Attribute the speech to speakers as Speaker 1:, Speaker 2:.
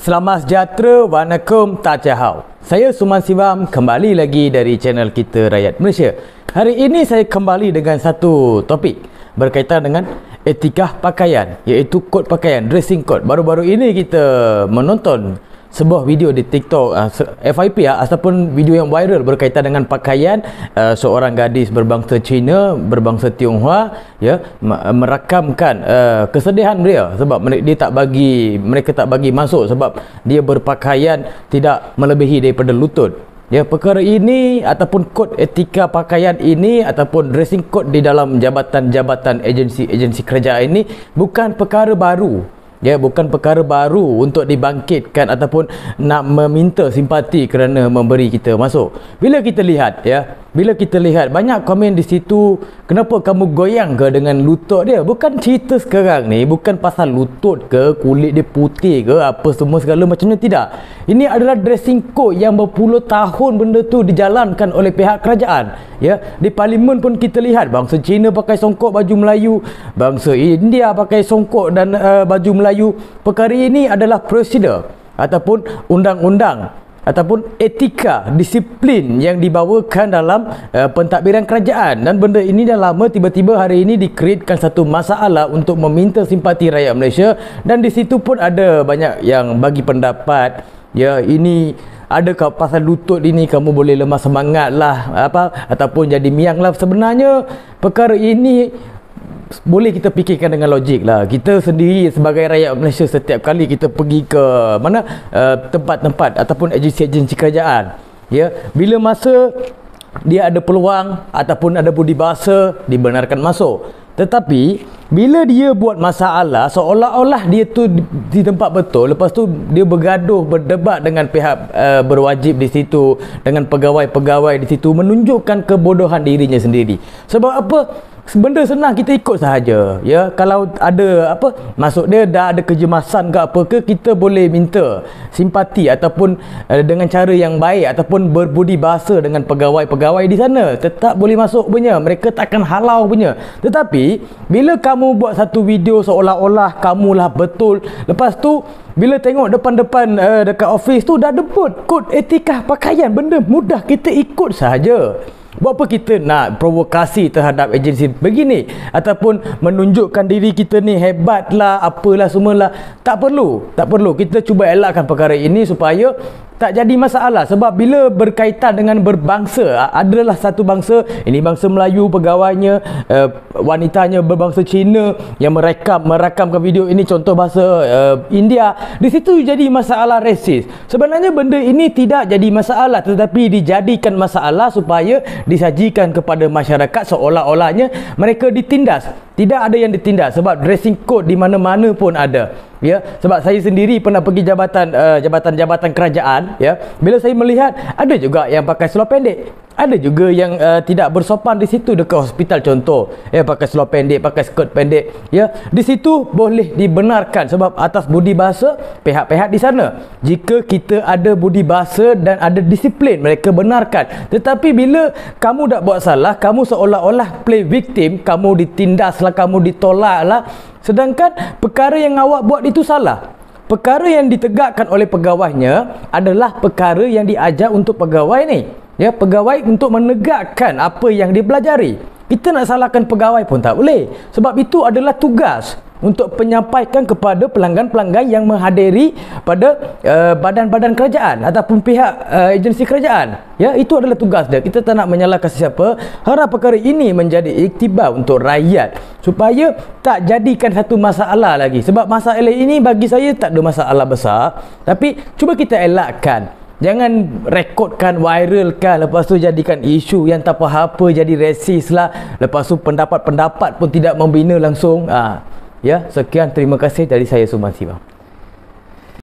Speaker 1: Selamat sejahtera, Wanakum, Tajahau. Saya Suman Sivam, kembali lagi dari channel kita Rakyat Malaysia. Hari ini saya kembali dengan satu topik berkaitan dengan etika pakaian, iaitu kod pakaian, dressing code. Baru-baru ini kita menonton sebuah video di TikTok FYP ataupun video yang viral berkaitan dengan pakaian seorang gadis berbangsa Cina, berbangsa Tionghoa, merakamkan kesedihan dia sebab mereka tak bagi masuk sebab dia berpakaian tidak melebihi daripada lutut. Perkara ini ataupun kod etika pakaian ini ataupun dressing code di dalam jabatan-jabatan agensi kerajaan ini bukan perkara baru. Bukan perkara baru untuk dibangkitkan ataupun nak meminta simpati kerana memberi kita masuk. Bila kita lihat banyak komen di situ, kenapa kamu goyang ke dengan lutut dia? Bukan cerita sekarang ni, bukan pasal lutut ke, kulit dia putih ke, apa semua segala macamnya, tidak. Ini adalah dressing code yang berpuluh tahun benda tu dijalankan oleh pihak kerajaan. Di parlimen pun kita lihat bangsa Cina pakai songkok baju Melayu, bangsa India pakai songkok dan baju Melayu. Perkara ini adalah prosedur ataupun undang-undang ataupun etika disiplin yang dibawakan dalam pentadbiran kerajaan, dan benda ini dah lama, tiba-tiba hari ini dikreatkan satu masalah untuk meminta simpati rakyat Malaysia. Dan di situ pun ada banyak yang bagi pendapat, ini adakah pasal lutut ini kamu boleh lemah semangat lah ataupun jadi miang lah. Sebenarnya perkara ini boleh kita fikirkan dengan logik lah. Kita sendiri sebagai rakyat Malaysia, setiap kali kita pergi ke mana tempat-tempat ataupun agensi-agensi kerajaan, bila masa dia ada peluang ataupun ada budi bahasa, dibenarkan masuk. Tetapi bila dia buat masalah seolah-olah dia tu di tempat betul, lepas tu dia bergaduh, berdebat dengan pihak berwajib di situ, dengan pegawai-pegawai di situ, menunjukkan kebodohan dirinya sendiri. Sebab apa? Benda senang, kita ikut sahaja. Kalau ada maksud dia dah ada kejemasan ke apa ke, kita boleh minta simpati ataupun dengan cara yang baik ataupun berbudi bahasa dengan pegawai-pegawai di sana. Tetap boleh masuk punya, mereka takkan halau punya. Tetapi bila kamu buat satu video seolah-olah kamulah betul, lepas tu bila tengok depan-depan dekat office tu dah debut kod etika pakaian, benda mudah, kita ikut sahaja. Buat apa kita nak provokasi terhadap agensi begini ataupun menunjukkan diri kita ni hebat lah, apalah semualah. Tak perlu. Kita cuba elakkan perkara ini supaya tak jadi masalah. Sebab bila berkaitan dengan berbangsa, adalah satu bangsa, ini bangsa Melayu, pegawainya, wanitanya berbangsa Cina yang merakamkan video ini, contoh bahasa India, di situ jadi masalah rasis. Sebenarnya benda ini tidak jadi masalah, tetapi dijadikan masalah supaya disajikan kepada masyarakat seolah-olahnya mereka ditindas. Tidak ada yang ditindas sebab dressing code di mana-mana pun ada. Sebab saya sendiri pernah pergi jabatan kerajaan, bila saya melihat ada juga yang pakai seluar pendek, ada juga yang tidak bersopan di situ dekat hospital contoh, pakai seluar pendek, pakai skirt pendek, di situ boleh dibenarkan sebab atas budi bahasa pihak-pihak di sana. Jika kita ada budi bahasa dan ada disiplin, mereka benarkan. Tetapi bila kamu dah buat salah, kamu seolah-olah play victim, kamu ditindaslah, kamu ditolaklah, sedangkan perkara yang awak buat itu salah. Perkara yang ditegakkan oleh pegawainya adalah perkara yang diajar untuk pegawai ni. Pegawai untuk menegakkan apa yang dia pelajari. Kita nak salahkan pegawai pun tak boleh. Sebab itu adalah tugas untuk menyampaikan kepada pelanggan-pelanggan yang menghadiri pada badan-badan kerajaan ataupun pihak agensi kerajaan. Itu adalah tugas dia. Kita tak nak menyalahkan sesiapa. Harap perkara ini menjadi iktibar untuk rakyat supaya tak jadikan satu masalah lagi. Sebab masalah ini bagi saya tak ada masalah besar, tapi cuba kita elakkan. Jangan rekodkan, viralkan, lepas tu jadikan isu yang tak apa-apa, jadi resis lah. Lepas tu pendapat-pendapat pun tidak membina langsung. Sekian, terima kasih dari saya Suman Sivam.